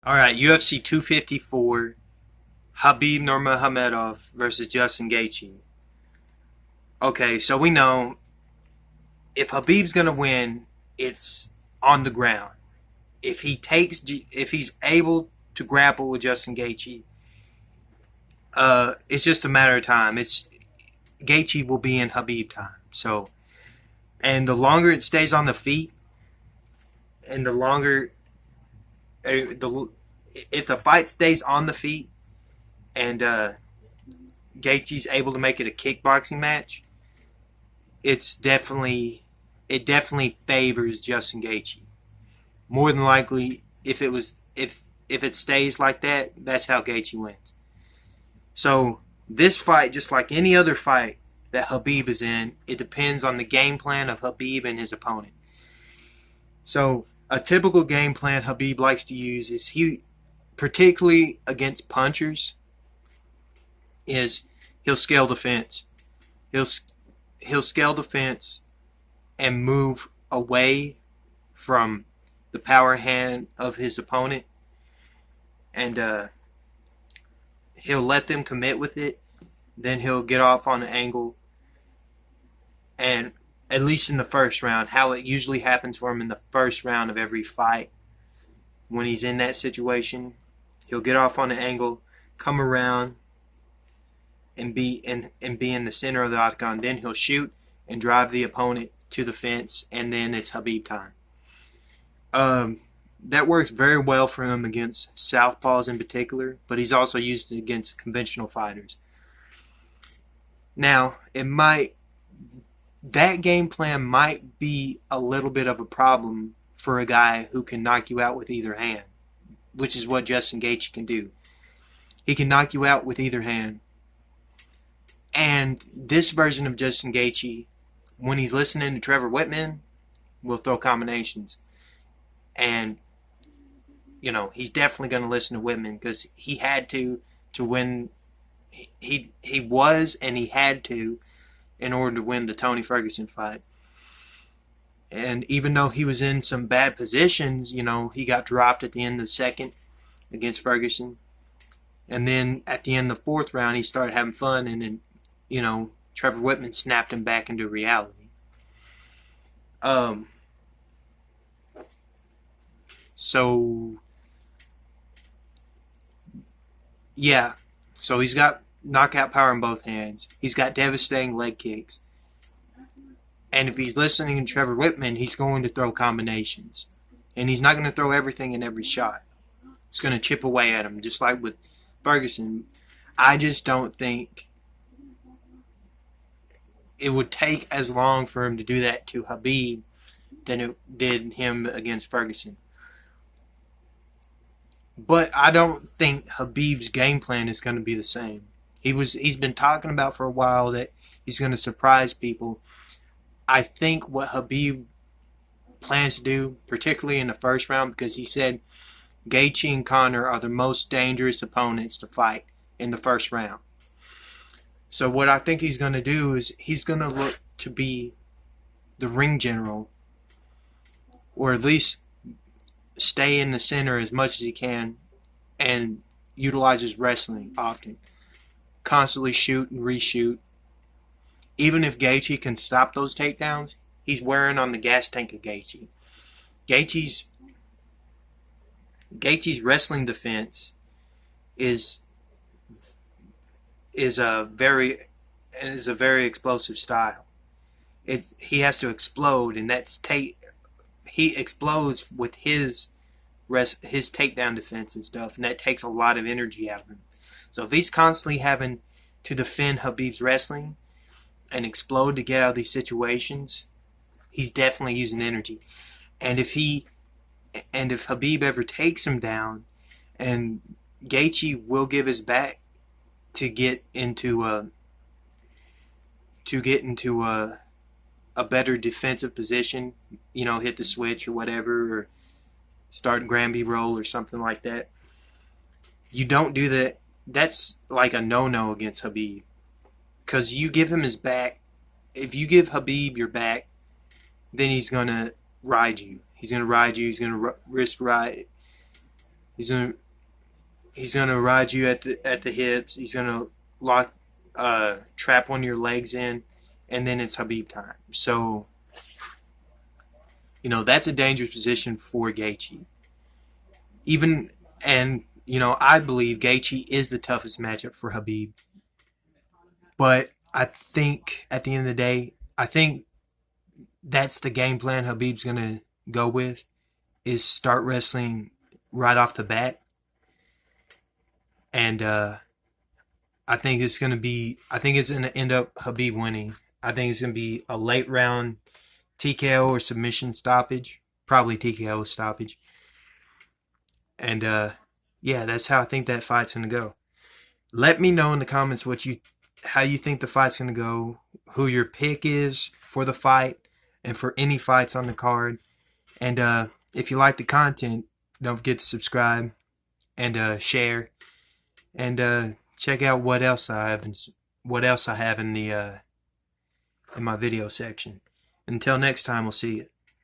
All right, UFC 254, Khabib Nurmagomedov versus Justin Gaethje. Okay, so we know if Khabib's gonna win, it's on the ground. If he's able to grapple with Justin Gaethje, it's just a matter of time. It's Gaethje will be in Khabib time. So, and the longer it stays on the feet, and the longer the if the fight stays on the feet, and Gaethje's able to make it a kickboxing match, it definitely favors Justin Gaethje. More than likely, if it stays like that, that's how Gaethje wins. So this fight, just like any other fight that Khabib is in, it depends on the game plan of Khabib and his opponent. So a typical game plan Khabib likes to use is particularly against punchers, is he'll scale the fence. He'll he'll scale the fence and move away from the power hand of his opponent, and he'll let them commit with it. Then he'll get off on an angle, and at least in the first round, how it usually happens for him in the first round of every fight, when he's in that situation, he'll get off on an angle, come around, and be in the center of the octagon. Then he'll shoot and drive the opponent to the fence, and then it's Khabib time. That works very well for him against southpaws in particular, but he's also used it against conventional fighters. Now, that game plan might be a little bit of a problem for a guy who can knock you out with either hand, which is what Justin Gaethje can do. He can knock you out with either hand. And this version of Justin Gaethje, when he's listening to Trevor Whitman, will throw combinations. And, he's definitely going to listen to Whitman because he had to win. He was and he had to in order to win the Tony Ferguson fight. And even though he was in some bad positions, he got dropped at the end of the second against Ferguson. And then at the end of the fourth round, he started having fun, and then, Trevor Whitman snapped him back into reality. So, yeah. So he's got knockout power in both hands. He's got devastating leg kicks. And if he's listening to Trevor Whitman, he's going to throw combinations. And he's not going to throw everything in every shot. He's going to chip away at him, just like with Ferguson. I just don't think it would take as long for him to do that to Khabib than it did him against Ferguson. But I don't think Khabib's game plan is going to be the same. He's been talking about for a while that he's going to surprise people. I think what Khabib plans to do, particularly in the first round, because he said Gaethje and Conor are the most dangerous opponents to fight in the first round. So what I think he's going to do is he's going to look to be the ring general, or at least stay in the center as much as he can, and utilizes wrestling often. Constantly shoot and reshoot. Even if Gaethje can stop those takedowns, he's wearing on the gas tank of Gaethje. Gaethje's wrestling defense is a very explosive style. He has to explode, and he explodes with his takedown defense and stuff, and that takes a lot of energy out of him. So if he's constantly having to defend Khabib's wrestling and explode to get out of these situations, he's definitely using energy. And if Khabib ever takes him down, and Gaethje will give his back to get into a better defensive position, hit the switch or whatever, or start Granby roll or something like that. You don't do that. That's like a no-no against Khabib. Because you give him his back. If you give Khabib your back, then he's going to ride you. He's going to wrist ride. He's gonna ride you at the hips. He's gonna lock trap one of your legs in, and then it's Khabib time. So that's a dangerous position for Gaethje. Even and I believe Gaethje is the toughest matchup for Khabib. But I think at the end of the day, I think that's the game plan Khabib's gonna go with, is start wrestling right off the bat. And I think it's gonna end up Khabib winning. I think it's gonna be a late round TKO or submission stoppage, probably TKO stoppage. And yeah, that's how I think that fight's gonna go. Let me know in the comments how you think the fight's gonna go, who your pick is for the fight, and for any fights on the card. And if you like the content, don't forget to subscribe and share, and check out what else I have in the in my video section. Until next time, we'll see you.